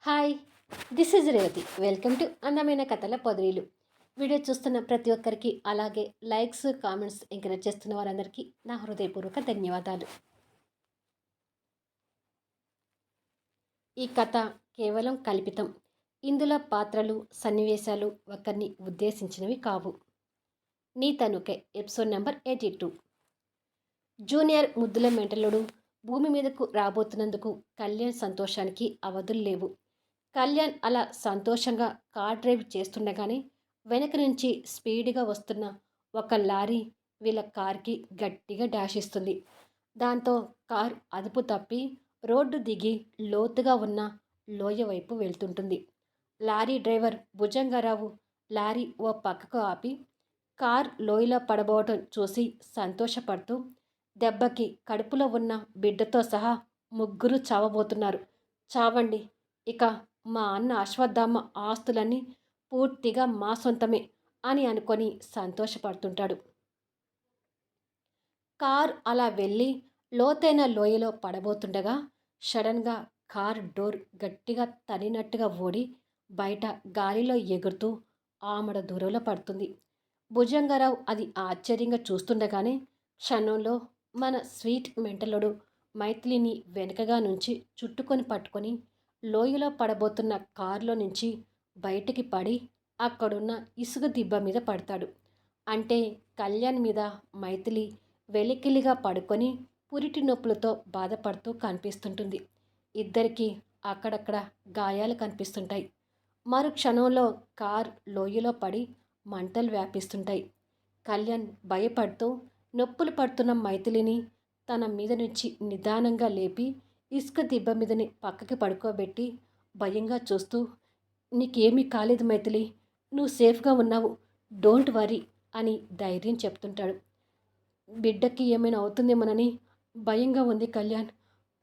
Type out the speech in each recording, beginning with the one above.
Hi, this is Revathi. Welcome to అందమైన కథల పొదరీలు. Video చూస్తున్న ప్రతి ఒక్కరికి, అలాగే లైక్స్, కామెంట్స్ ఎంకరేజ్ చేస్తున్న వారందరికీ నా హృదయపూర్వక ధన్యవాదాలు. ఈ కథ కేవలం కల్పితం. ఇందులో పాత్రలు, సన్నివేశాలు ఒకరిని ఉద్దేశించినవి కావు. నీ తనుకే ఎపిసోడ్ నెంబర్ 82. జూనియర్ ముద్దుల మెంటలుడు భూమి మీదకు రాబోతున్నందుకు కళ్యాణ్ సంతోషానికి అవధులు లేవు. కళ్యాణ్ అలా సంతోషంగా కార్ డ్రైవ్ చేస్తుండగానే వెనక నుంచి స్పీడ్గా వస్తున్న ఒక లారీ వీళ్ళ కార్కి గట్టిగా డాష్ ఇస్తుంది. దాంతో కార్ అదుపు తప్పి రోడ్డు దిగి లోతుగా ఉన్న లోయ వైపు వెళ్తుంటుంది. లారీ డ్రైవర్ భుజంగారావు లారీ ఓ పక్కకు ఆపి కార్ లోయలో పడబోవటం చూసి సంతోషపడుతూ, దెబ్బకి కడుపులో ఉన్న బిడ్డతో సహా ముగ్గురు చావబోతున్నారు, చావండి, ఇక మా అన్న అశ్వత్థామ ఆస్తులన్నీ పూర్తిగా మా సొంతమే అని అనుకొని సంతోషపడుతుంటాడు. కార్ అలా వెళ్ళి లోతైన లోయలో పడబోతుండగా సడన్గా కార్ డోర్ గట్టిగా తనినట్టుగా ఓడి బయట గాలిలో ఎగురుతూ ఆమడ దూరంలో పడుతుంది. భుజంగారావు అది ఆశ్చర్యంగా చూస్తుండగానే క్షణంలో మన స్వీట్ మెంటలుడు మైథిలిని వెనుకగా నుంచి చుట్టుకొని పట్టుకొని లోయలో పడబోతున్న కారులో నుంచి బయటికి పడి అక్కడున్న ఇసుక దిబ్బ మీద పడతాడు. అంటే కళ్యాణ్ మీద మైథిలి వెలికిలిగా పడుకొని పురిటి నొప్పులతో బాధపడుతూ కనిపిస్తుంటుంది. ఇద్దరికీ అక్కడక్కడ గాయాలు కనిపిస్తుంటాయి. మరు క్షణంలో కార్ లోయలో పడి మంటలు వ్యాపిస్తుంటాయి. కళ్యాణ్ భయపడుతూ నొప్పులు పడుతున్న మైథిలిని తన మీద నుంచి నిదానంగా లేపి ఇసుక దిబ్బ మీదని పక్కకి పడుకోబెట్టి భయంగా చూస్తూ, నీకేమీ కాలేదు మైథిలి, నువ్వు సేఫ్గా ఉన్నావు, డోంట్ వరీ అని ధైర్యం చెప్తుంటాడు. బిడ్డకి ఏమైనా అవుతుందేమోనని భయంగా ఉంది కళ్యాణ్,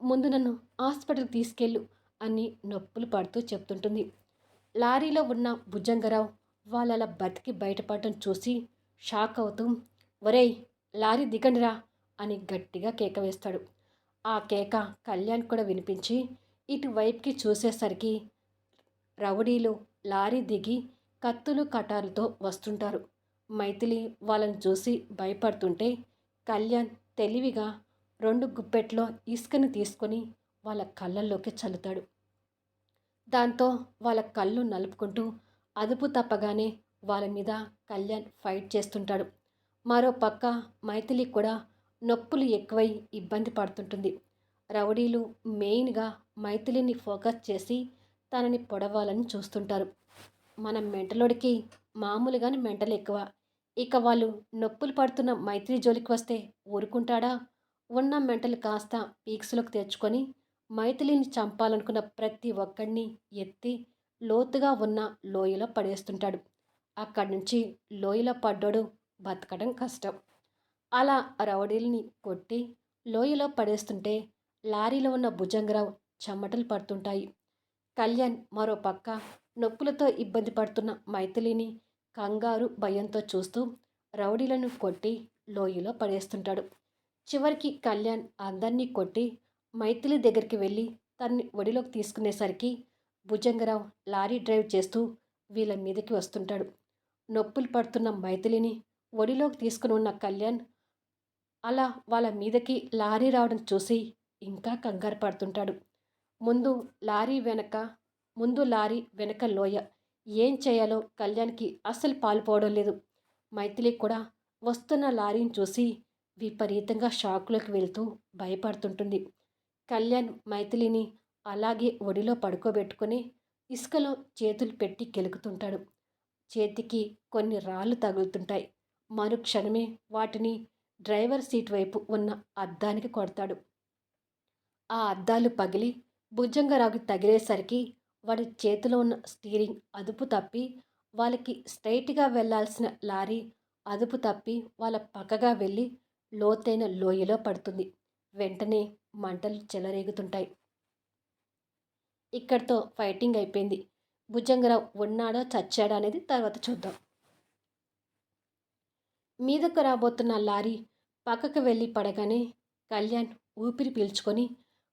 ముందు నన్ను హాస్పిటల్కి తీసుకెళ్ళు అని నొప్పులు పడుతూ చెప్తుంటుంది. లారీలో ఉన్న భుజంగరావు వాళ్ళలా బతికి బయటపడటం చూసి షాక్ అవుతూ, ఒరేయ్ లారీ దిగండిరా అని గట్టిగా కేక వేస్తాడు. ఆ కేక కళ్యాణ్ కూడా వినిపించి ఇటువైపుకి చూసేసరికి రౌడీలు లారీ దిగి కత్తులు కటారులతో వస్తుంటారు. మైథిలి వాళ్ళని చూసి భయపడుతుంటే కళ్యాణ్ తెలివిగా 2 గుప్పెట్లో ఇసుకని తీసుకొని వాళ్ళ కళ్ళల్లోకి చల్లుతాడు. దాంతో వాళ్ళ కళ్ళు నలుపుకుంటూ అదుపు తప్పగానే వాళ్ళ మీద కళ్యాణ్ ఫైట్ చేస్తుంటాడు. మరో పక్క మైథిలి కూడా నొప్పులు ఎక్కువై ఇబ్బంది పడుతుంటుంది. రౌడీలు మెయిన్గా మైథిలిని ఫోకస్ చేసి తనని పొడవాలని చూస్తుంటారు. మన మెంటలోడికి మామూలుగానే మెంటలు ఎక్కువ. ఇక వాళ్ళు నొప్పులు పడుతున్న మైథిలి జోలికి వస్తే ఊరుకుంటాడా? ఉన్న మెంటలు కాస్త పీక్స్లోకి తెచ్చుకొని మైథిలిని చంపాలనుకున్న ప్రతి ఒక్కడిని ఎత్తి లోతుగా ఉన్న లోయలో పడేస్తుంటాడు. అక్కడి నుంచి లోయలో పడ్డాడు బతకడం కష్టం. అలా రౌడీల్ని కొట్టి లోయలో పడేస్తుంటే లారీలో ఉన్న భుజంగరావు చెమటలు పడుతుంటాయి. కళ్యాణ్ మరో పక్క నొప్పులతో ఇబ్బంది పడుతున్న మైథిలిని కంగారు భయంతో చూస్తూ రౌడీలను కొట్టి లోయలో పడేస్తుంటాడు. చివరికి కళ్యాణ్ అందరినీ కొట్టి మైథిలి దగ్గరికి వెళ్ళి తన్ని ఒడిలోకి తీసుకునేసరికి భుజంగరావు లారీ డ్రైవ్ చేస్తూ వీళ్ళ మీదకి వస్తుంటాడు. నొప్పులు పడుతున్న మైథిలిని ఒడిలోకి తీసుకుని ఉన్న కళ్యాణ్ అలా వాళ్ళ మీదకి లారీ రావడం చూసి ఇంకా కంగారు పడుతుంటాడు. ముందు లారీ వెనక లారీ వెనక లోయ. ఏం చేయాలో కళ్యాణ్కి అస్సలు పాలుపోవడం లేదు. మైథిలి కూడా వస్తున్న లారీని చూసి విపరీతంగా షాక్లోకి వెళ్తూ భయపడుతుంటుంది. కళ్యాణ్ మైథిలిని అలాగే ఒడిలో పడుకోబెట్టుకొని ఇసుకలో చేతులు పెట్టి కెలుకుతుంటాడు. చేతికి కొన్ని రాళ్ళు తగులుతుంటాయి. మరుక్షణమే వాటిని డ్రైవర్ సీట్ వైపు ఉన్న అద్దానికి కొడతాడు. ఆ అద్దాలు పగిలి భుజంగరావుకి తగిలేసరికి వాడి చేతిలో ఉన్న స్టీరింగ్ అదుపు తప్పి వాళ్ళకి స్ట్రైట్గా వెళ్లాల్సిన లారీ అదుపు తప్పి వాళ్ళ పక్కగా వెళ్ళి లోతైన లోయలో పడుతుంది. వెంటనే మంటలు చెలరేగుతుంటాయి. ఇక్కడితో ఫైటింగ్ అయిపోయింది. భుజంగరావు ఉన్నాడా చచ్చాడా అనేది తర్వాత చూద్దాం. మీదకు రాబోతున్న లారీ పక్కకు వెళ్ళి పడగానే కళ్యాణ్ ఊపిరి పీల్చుకొని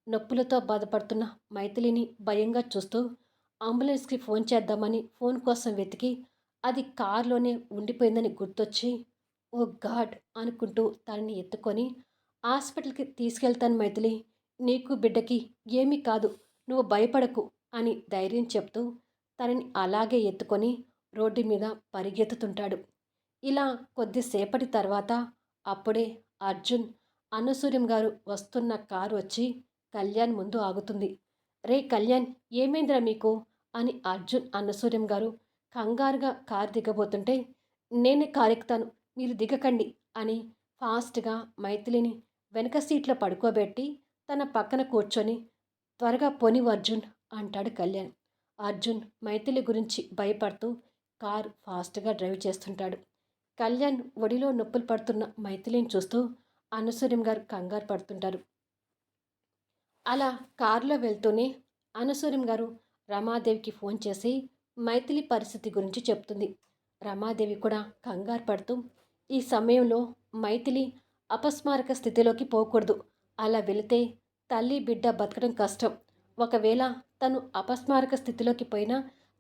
నొప్పులతో బాధపడుతున్న మైథిలిని భయంగా చూస్తూ అంబులెన్స్‌కి ఫోన్ చేద్దామని ఫోన్ కోసం వెతికి అది కారులోనే ఉండిపోయిందని గుర్తొచ్చి, ఓహ్ గాడ్! అనుకుంటూ తనని ఎత్తుకొని హాస్పిటల్‌కి తీసుకెళ్తాను మైథిలి. నీకు బిడ్డకి ఏమీ కాదు. నువ్వు భయపడకు అని ధైర్యం చెప్తూ తనని అలాగే ఎత్తుకొని రోడ్డు మీద పరిగెత్తుతుంటాడు. ఇలా కొద్దిసేపటి తర్వాత అప్పుడే అర్జున్, అనసూయం గారు వస్తున్న కారు వచ్చి కళ్యాణ్ ముందు ఆగుతుంది. రే కళ్యాణ్, ఏమైందిరా మీకు అని అర్జున్, అనసూయం గారు కంగారుగా కారు దిగబోతుంటే, నేనే కారెక్కుతాను, మీరు దిగకండి అని ఫాస్ట్గా మైథిలిని వెనక సీట్లో పడుకోబెట్టి తన పక్కన కూర్చొని, త్వరగా పోనివ్వు అర్జున్ అంటాడు కళ్యాణ్. అర్జున్ మైథిలి గురించి భయపడుతూ కారు ఫాస్ట్గా డ్రైవ్ చేస్తుంటాడు. కళ్యాణ్ ఒడిలో నొప్పులు పడుతున్న మైథిలిని చూస్తూ అనసూయం గారు కంగారు పడుతుంటారు. అలా కారులో వెళ్తూనే అనసూయం గారు రమాదేవికి ఫోన్ చేసి మైథిలి పరిస్థితి గురించి చెప్తుంది. రమాదేవి కూడా కంగారు పడుతూ, ఈ సమయంలో మైథిలి అపస్మారక స్థితిలోకి పోకూడదు. అలా వెళితే తల్లి బిడ్డ బతకడం కష్టం. ఒకవేళ తను అపస్మారక స్థితిలోకి పోయినా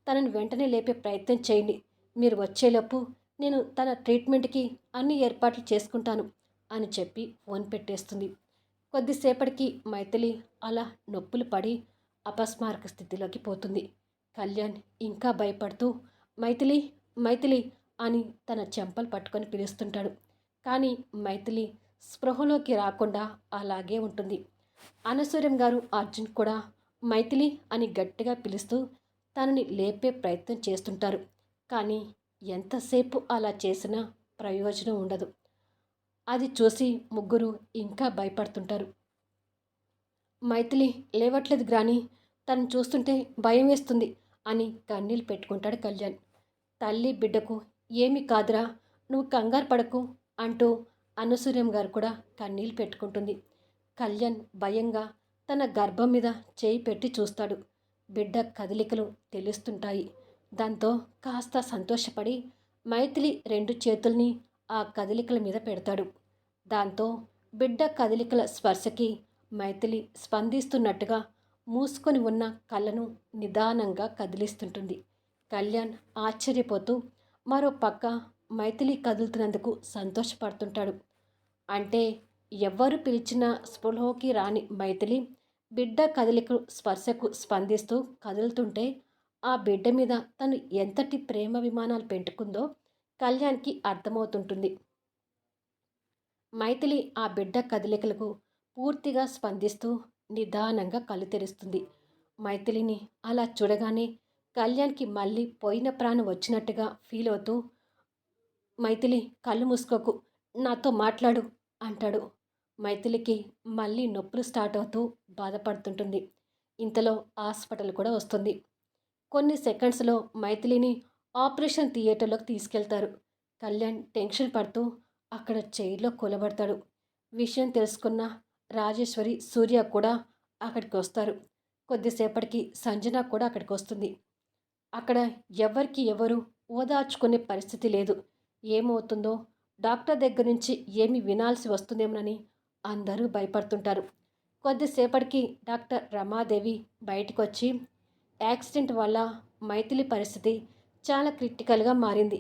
తనని వెంటనే లేపే ప్రయత్నం చేయండి. మీరు వచ్చేలోపు నేను తన ట్రీట్మెంట్కి అన్ని ఏర్పాట్లు చేసుకుంటాను అని చెప్పి ఫోన్ పెట్టేస్తుంది. కొద్దిసేపటికి మైథిలి అలా నొప్పులు పడి అపస్మారక స్థితిలోకి పోతుంది. కళ్యాణ్ ఇంకా భయపడుతూ మైథిలి, మైథిలి అని తన చెంపలు పట్టుకొని పిలుస్తుంటాడు. కానీ మైథిలి స్పృహలోకి రాకుండా అలాగే ఉంటుంది. అనసూయం గారు, అర్జున్ కూడా మైథిలి అని గట్టిగా పిలుస్తూ తనని లేపే ప్రయత్నం చేస్తుంటారు. కానీ ఎంతసేపు అలా చేసినా ప్రయోజనం ఉండదు. అది చూసి ముగ్గురు ఇంకా భయపడుతుంటారు. మైథిలి లేవట్లేదు గ్రాని, తను చూస్తుంటే భయం వేస్తుంది అని కన్నీళ్ళు పెట్టుకుంటాడు కళ్యాణ్. తల్లి బిడ్డకు ఏమీ కాదురా, నువ్వు కంగారు పడకు అంటూ అనసూయం గారు కూడా కన్నీళ్ళు పెట్టుకుంటుంది. కళ్యాణ్ భయంగా తన గర్భం మీద చేయి పెట్టి చూస్తాడు. బిడ్డ కదలికలు తెలుస్తుంటాయి. దాంతో కాస్త సంతోషపడి మైథిలి రెండు చేతుల్ని ఆ కదలికల మీద పెడతాడు. దాంతో బిడ్డ కదలికల స్పర్శకి మైథిలి స్పందిస్తున్నట్టుగా మూసుకొని ఉన్న కళ్ళను నిదానంగా కదిలిస్తుంటుంది. కళ్యాణ్ ఆశ్చర్యపోతూ మరో పక్క మైథిలి కదులుతున్నందుకు సంతోషపడుతుంటాడు. అంటే ఎవ్వరు పిలిచినా స్పృహలోకి రాని మైథిలి బిడ్డ కదలికలు స్పర్శకు స్పందిస్తూ కదులుతుంటే ఆ బిడ్డ మీద తను ఎంతటి ప్రేమ విమానాలు పెట్టుకుందో కళ్యాణ్కి అర్థమవుతుంటుంది. మైథిలి ఆ బిడ్డ కదలికలకు పూర్తిగా స్పందిస్తూ నిదానంగా కళ్ళు తెరుస్తుంది. మైథిలిని అలా చూడగానే కళ్యాణ్కి మళ్ళీ పోయిన ప్రాణం వచ్చినట్టుగా ఫీల్ అవుతూ, మైథిలి కళ్ళు మూసుకోకు, నాతో మాట్లాడు అంటాడు. మైథిలికి మళ్ళీ నొప్పులు స్టార్ట్ అవుతూ బాధపడుతుంటుంది. ఇంతలో హాస్పిటల్ కూడా వస్తుంది. కొన్ని సెకండ్స్లో మైథిలిని ఆపరేషన్ థియేటర్లోకి తీసుకెళ్తారు. కళ్యాణ్ టెన్షన్ పడుతూ అక్కడ చైర్లో కూలబడతాడు. విషయం తెలుసుకున్న రాజేశ్వరి, సూర్య కూడా అక్కడికి వస్తారు. కొద్దిసేపటికి సంజన కూడా అక్కడికి వస్తుంది. అక్కడ ఎవరికి ఎవరు ఓదార్చుకునే పరిస్థితి లేదు. ఏమవుతుందో, డాక్టర్ దగ్గర నుంచి ఏమి వినాల్సి వస్తుందేమోనని అందరూ భయపడుతుంటారు. కొద్దిసేపటికి డాక్టర్ రమాదేవి బయటకు వచ్చి, యాక్సిడెంట్ వల్ల మైథిలి పరిస్థితి చాలా క్రిటికల్గా మారింది.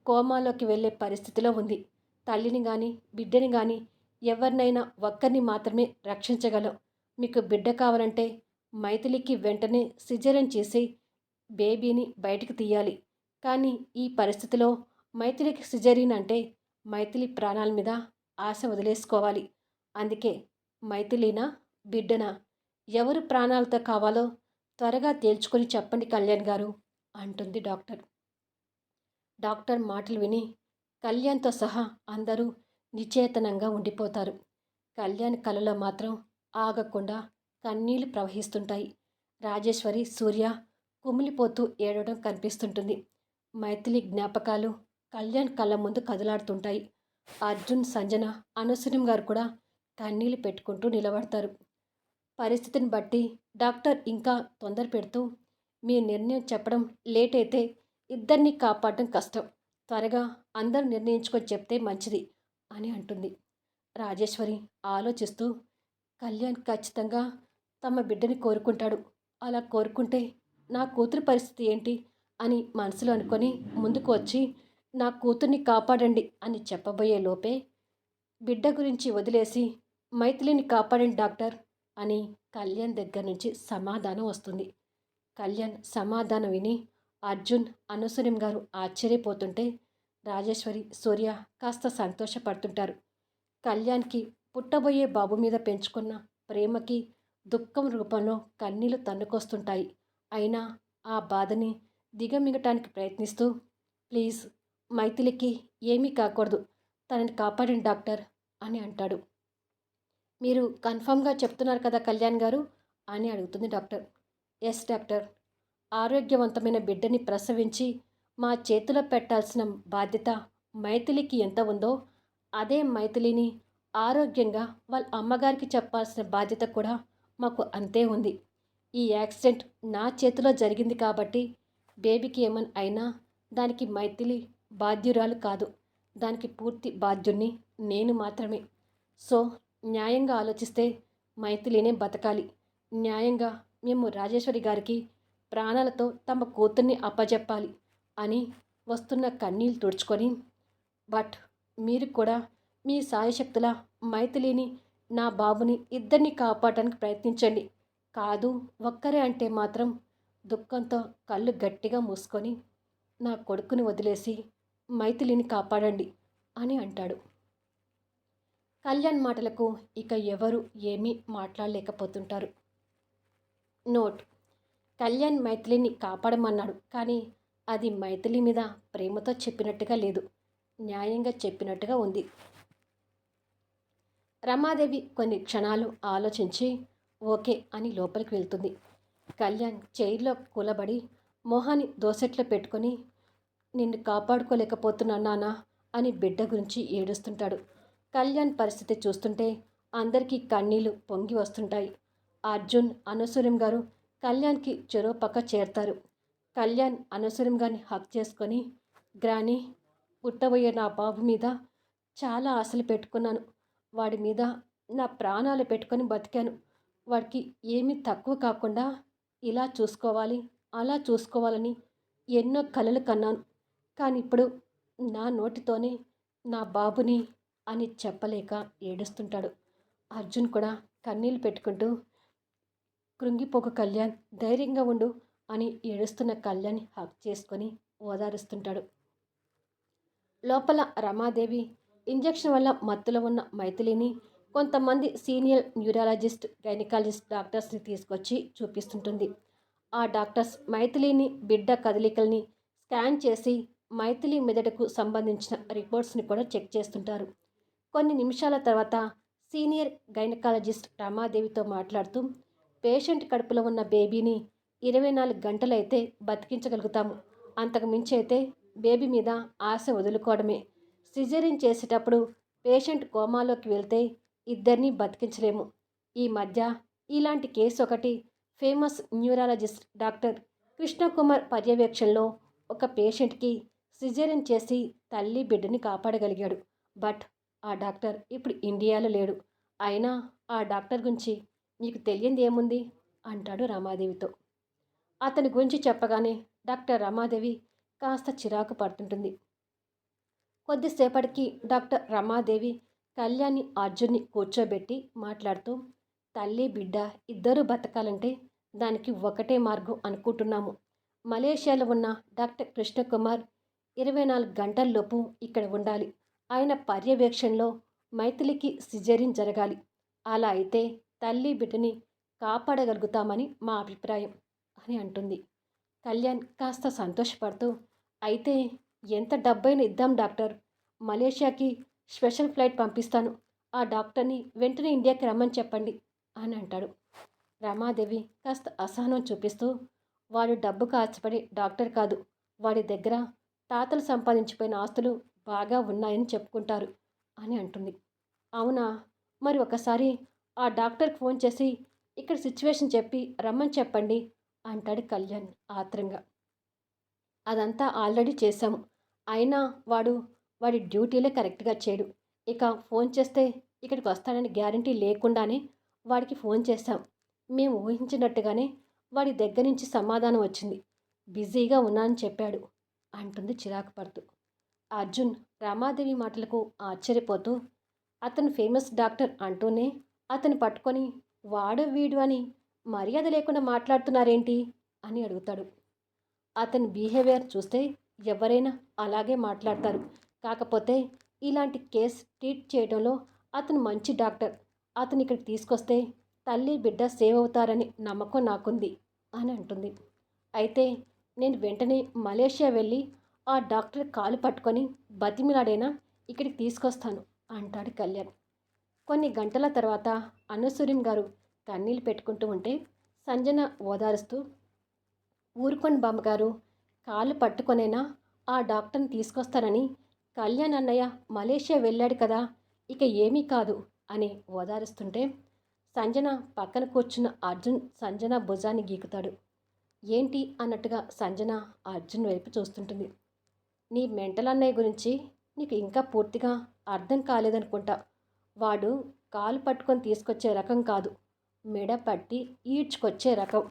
కోమాలోకి వెళ్ళే పరిస్థితిలో ఉంది. తల్లిని కానీ బిడ్డని కానీ ఎవరినైనా ఒక్కరిని మాత్రమే రక్షించగలం. మీకు బిడ్డ కావాలంటే మైథిలికి వెంటనే సిజేరియన్ చేసి బేబీని బయటకు తీయాలి. కానీ ఈ పరిస్థితిలో మైథిలికి సిజేరియన్ అంటే మైథిలి ప్రాణాల మీద ఆశ వదిలేసుకోవాలి. అందుకే మైథిలినా, బిడ్డనా, ఎవరు ప్రాణాలతో కావాలో త్వరగా తేల్చుకొని చెప్పండి కళ్యాణ్ గారు అంటుంది డాక్టర్. డాక్టర్ మాటలు విని కళ్యాణ్తో సహా అందరూ నిచేతనంగా ఉండిపోతారు. కళ్యాణ్ కళ్ళలో మాత్రం ఆగకుండా కన్నీళ్లు ప్రవహిస్తుంటాయి. రాజేశ్వరి, సూర్య కుమిలిపోతూ ఏడవడం కనిపిస్తుంటుంది. మైథిలి జ్ఞాపకాలు కళ్యాణ్ కళ్ళ ముందు కదలాడుతుంటాయి. అర్జున్, సంజన, అనసూయం గారు కూడా కన్నీళ్లు పెట్టుకుంటూ నిలబడతారు. పరిస్థితిని బట్టి డాక్టర్ ఇంకా తొందర పెడుతూ, మీ నిర్ణయం చెప్పడం లేట్ అయితే ఇద్దరిని కాపాడడం కష్టం. త్వరగా అందరూ నిర్ణయించుకొని చెప్తే మంచిది అని అంటుంది. రాజేశ్వరి ఆలోచిస్తూ, కళ్యాణ్ ఖచ్చితంగా తమ బిడ్డని కోరుకుంటాడు. అలా కోరుకుంటే నా కూతురి పరిస్థితి ఏంటి అని మనసులో అనుకొని ముందుకు వచ్చి నా కూతుర్ని కాపాడండి అని చెప్పబోయే లోపే బిడ్డ గురించి వదిలేసి మైథిలిని కాపాడండి డాక్టర్ అని కళ్యాణ్ దగ్గర నుంచి సమాధానం వస్తుంది. కళ్యాణ్ సమాధానం విని అర్జున్, అనసూయం గారు ఆశ్చర్యపోతుంటే రాజేశ్వరి, సూర్య కాస్త సంతోషపడుతుంటారు. కళ్యాణ్కి పుట్టబోయే బాబు మీద పెంచుకున్న ప్రేమకి దుఃఖం రూపంలో కన్నీళ్లు తన్నుకొస్తుంటాయి. అయినా ఆ బాధని దిగమింగటానికి ప్రయత్నిస్తూ, ప్లీజ్ మైథిలికి ఏమీ కాకూడదు, తనని కాపాడండి డాక్టర్ అని అంటాడు. మీరు కన్ఫామ్గా చెప్తున్నారు కదా కళ్యాణ్ గారు అని అడుగుతుంది డాక్టర్. ఎస్ డాక్టర్, ఆరోగ్యవంతమైన బిడ్డని ప్రసవించి మా చేతిలో పెట్టాల్సిన బాధ్యత మైథిలికి ఎంత ఉందో అదే మైథిలిని ఆరోగ్యంగా వాళ్ళ అమ్మగారికి చెప్పాల్సిన బాధ్యత కూడా మాకు అంతే ఉంది. ఈ యాక్సిడెంట్ నా చేతిలో జరిగింది కాబట్టి బేబీకి ఏమని అయినా దానికి మైథిలి బాధ్యురాలు కాదు. దానికి పూర్తి బాధ్యుణ్ణి నేను మాత్రమే. సో న్యాయంగా ఆలోచిస్తే మైథిలినే బతకాలి. న్యాయంగా మేము రాజేశ్వరి గారికి ప్రాణాలతో తమ కూతుర్ని అప్పజెప్పాలి అని వస్తున్న కన్నీళ్ళు తుడుచుకొని, బట్ మీరు కూడా మీ సాయశక్తుల మైథిలిని, నా బాబుని ఇద్దరిని కాపాడటానికి ప్రయత్నించండి. కాదు ఒక్కరే అంటే మాత్రం దుఃఖంతో కళ్ళు గట్టిగా మూసుకొని నా కొడుకుని వదిలేసి మైథిలిని కాపాడండి అని అంటాడు. కళ్యాణ్ మాటలకు ఇక ఎవరు ఏమీ మాట్లాడలేకపోతుంటారు. నోట్: కళ్యాణ్ మైథిలిని కాపాడమన్నాడు, కానీ అది మైథిలి మీద ప్రేమతో చెప్పినట్టుగా లేదు, న్యాయంగా చెప్పినట్టుగా ఉంది. రమాదేవి కొన్ని క్షణాలు ఆలోచించి ఓకే అని లోపలికి వెళ్తుంది. కళ్యాణ్ చైర్లో కూలబడి మొహాన్ని దోసెట్లో పెట్టుకొని, నిన్ను కాపాడుకోలేకపోతున్నా నానా అని బిడ్డ గురించి ఏడుస్తుంటాడు. కళ్యాణ్ పరిస్థితి చూస్తుంటే అందరికీ కన్నీళ్లు పొంగి వస్తుంటాయి. అర్జున్, అనసూయం గారు కళ్యాణ్కి చెరో పక్క చేరతారు. కళ్యాణ్ అనసూయం గారిని హక్ చేసుకొని, గ్రాని, పుట్టబోయే నా బాబు మీద చాలా ఆశలు పెట్టుకున్నాను. వాడి మీద నా ప్రాణాలు పెట్టుకొని బతికాను. వాడికి ఏమీ తక్కువ కాకుండా ఇలా చూసుకోవాలి, అలా చూసుకోవాలని ఎన్నో కలలు కన్నాను. కానీ ఇప్పుడు నా నోటితోనే నా బాబుని అని చెప్పలేక ఏడుస్తుంటాడు. అర్జున్ కూడా కన్నీళ్ళు పెట్టుకుంటూ, కృంగిపోకు కళ్యాణ్, ధైర్యంగా ఉండు అని ఏడుస్తున్న కళ్యాణ్ హక్ చేసుకొని ఓదారుస్తుంటాడు. లోపల రమాదేవి ఇంజెక్షన్ వల్ల మత్తులో ఉన్న మైథిలిని కొంతమంది సీనియర్ న్యూరాలజిస్ట్, గైనకాలజిస్ట్ డాక్టర్స్ని తీసుకొచ్చి చూపిస్తుంటుంది. ఆ డాక్టర్స్ మైథిలిని, బిడ్డ కదలికల్ని స్కాన్ చేసి మైథిలి మెదడుకు సంబంధించిన రిపోర్ట్స్ని కూడా చెక్ చేస్తుంటారు. కొన్ని నిమిషాల తర్వాత సీనియర్ గైనకాలజిస్ట్ రమాదేవితో మాట్లాడుతూ, పేషెంట్ కడుపులో ఉన్న బేబీని 24 గంటలైతే బతికించగలుగుతాము, అంతకు మించి అయితే బేబీ మీద ఆశ వదులుకోవడమే. సిజేరియన్ చేసేటప్పుడు పేషెంట్ కోమాలోకి వెళ్తే ఇద్దరినీ బతికించలేము. ఈ మధ్య ఇలాంటి కేసు ఒకటి ఫేమస్ న్యూరాలజిస్ట్ డాక్టర్ కృష్ణకుమార్ పర్యవేక్షణలో ఒక పేషెంట్కి సిజేరియన్ చేసి తల్లి బిడ్డని కాపాడగలిగాడు. బట్ ఆ డాక్టర్ ఇప్పుడు ఇండియాలో లేడు. అయినా ఆ డాక్టర్ గురించి నీకు తెలియంది ఏముంది అంటాడు రమాదేవితో. అతని గురించి చెప్పగానే డాక్టర్ రమాదేవి కాస్త చిరాకు పడుతుంటుంది. కొద్దిసేపటికి డాక్టర్ రమాదేవి కళ్యాణి, అర్జున్ని కూర్చోబెట్టి మాట్లాడుతూ, తల్లి బిడ్డ ఇద్దరూ బతకాలంటే దానికి ఒకటే మార్గం అనుకుంటున్నాము. మలేషియాలో ఉన్న డాక్టర్ కృష్ణకుమార్ 24 గంటల్లోపు ఇక్కడ ఉండాలి. ఆయన పర్యవేక్షణలో మైథిలికి సిజేరియన్ జరగాలి. అలా అయితే తల్లి బిడ్డని కాపాడగలుగుతామని మా అభిప్రాయం అని అంటుంది. కళ్యాణ్ కాస్త సంతోషపడుతూ, అయితే ఎంత డబ్బైనా ఇద్దాం డాక్టర్, మలేషియాకి స్పెషల్ ఫ్లైట్ పంపిస్తాను, ఆ డాక్టర్ని వెంటనే ఇండియాకి రమ్మని చెప్పండి అని అంటాడు. రమాదేవి కాస్త అసహనం చూపిస్తూ, వాడు డబ్బుకు ఆశపడే డాక్టర్ కాదు, వాడి దగ్గర తాతలు సంపాదించిపోయిన ఆస్తులు బాగా ఉన్నాయని చెప్పుకుంటారు అని అంటుంది. అవునా, మరి ఒకసారి ఆ డాక్టర్కి ఫోన్ చేసి ఇక్కడ సిచ్యువేషన్ చెప్పి రమ్మని చెప్పండి అంటాడు కళ్యాణ్ ఆత్రంగా. అదంతా ఆల్రెడీ చేశాము, అయినా వాడి డ్యూటీలే కరెక్ట్గా చేయడు. ఇక ఫోన్ చేస్తే ఇక్కడికి వస్తాడని గ్యారంటీ లేకుండానే వాడికి ఫోన్ చేశాం. మేము ఊహించినట్టుగానే వాడి దగ్గర నుంచి సమాధానం వచ్చింది. బిజీగా ఉన్నానని చెప్పాడు అంటుంది చిరాకు పడుతూ. అర్జున్ రమాదేవి మాటలకు ఆశ్చర్యపోతూ అతను ఫేమస్ డాక్టర్ అంటూనే అతను పట్టుకొని వాడు వీడు అని మర్యాద లేకుండా మాట్లాడుతున్నారేంటి అని అడుగుతాడు. అతని బిహేవియర్ చూస్తే ఎవరైనా అలాగే మాట్లాడతారు. కాకపోతే ఇలాంటి కేస్ ట్రీట్ చేయడంలో అతను మంచి డాక్టర్. అతను ఇక్కడికి తీసుకొస్తే తల్లి బిడ్డ సేవ్ అవుతారని నమ్మకం నాకుంది అని అంటుంది. అయితే నేను వెంటనే మలేషియా వెళ్ళి ఆ డాక్టర్ కాలు పట్టుకొని బతిమిలాడైనా ఇక్కడికి తీసుకొస్తాను అంటాడు కళ్యాణ్. కొన్ని గంటల తర్వాత అనసూయం గారు కన్నీళ్ళు పెట్టుకుంటూ ఉంటే సంజన ఓదారుస్తూ, ఊరుకోండి బామ్మగారు, కాళ్ళు పట్టుకొనైనా ఆ డాక్టర్ని తీసుకొస్తానని కళ్యాణ్ అన్నయ్య మలేషియా వెళ్ళాడు కదా, ఇక ఏమీ కాదు అని ఓదారుస్తుంటే సంజన పక్కన కూర్చున్న అర్జున్ సంజన భుజాన్ని గీకుతాడు. ఏంటి అన్నట్టుగా సంజన అర్జున్ వైపు చూస్తుంటుంది. నీ మెంటల్ అన్నయ్య గురించి నీకు ఇంకా పూర్తిగా అర్థం కాలేదనుకుంటా. వాడు కాలు పట్టుకొని తీసుకొచ్చే రకం కాదు, మెడ పట్టి ఈడ్చుకొచ్చే రకం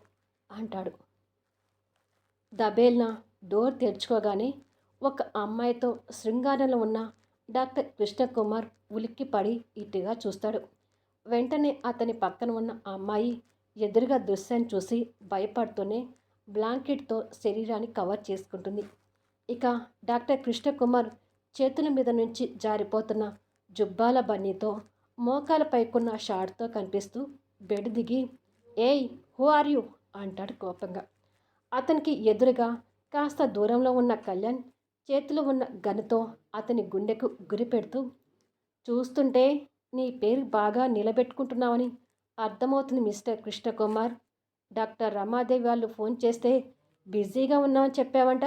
అంటాడు. దబేల్న డోర్ తెరుచుకోగానే ఒక అమ్మాయితో శృంగారంలో ఉన్న డాక్టర్ కృష్ణకుమార్ ఉలిక్కిపడి ఇటుగా చూస్తాడు. వెంటనే అతని పక్కన ఉన్న అమ్మాయి ఎదురుగా దృశ్యాన్ని చూసి భయపడుతూనే బ్లాంకెట్తో శరీరాన్ని కవర్ చేసుకుంటుంది. ఇక డాక్టర్ కృష్ణకుమార్ చేతుల మీద నుంచి జారిపోతున్న జుబ్బాల బన్నీతో మోకాలపైకున్న షార్ట్తో కనిపిస్తూ బెడ్ దిగి, ఏయ్ హూ ఆర్ యూ అంటాడు కోపంగా. అతనికి ఎదురుగా కాస్త దూరంలో ఉన్న కళ్యాణ్ చేతిలో ఉన్న గన్నుతో అతని గుండెకు గురి పెడుతూ, చూస్తుంటే నీ పేరు బాగా నిలబెట్టుకుంటున్నావని అర్థమవుతుంది మిస్టర్ కృష్ణకుమార్. డాక్టర్ రమాదేవి వాళ్ళు ఫోన్ చేస్తే బిజీగా ఉన్నామని చెప్పావంట,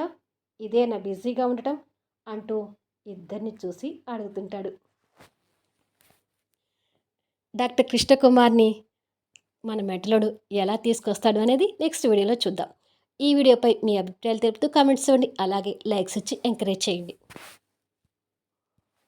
ఇదేనా బిజీగా ఉండటం అంటూ ఇద్దరిని చూసి అడుగుతుంటాడు. డాక్టర్ కృష్ణకుమార్ని మన మెటలోడు ఎలా తీసుకొస్తాడు అనేది నెక్స్ట్ వీడియోలో చూద్దాం. ఈ వీడియోపై మీ అభిప్రాయాలు తెలుపుతూ కామెంట్స్ ఇవ్వండి. అలాగే లైక్స్ ఇచ్చి ఎంకరేజ్ చేయండి.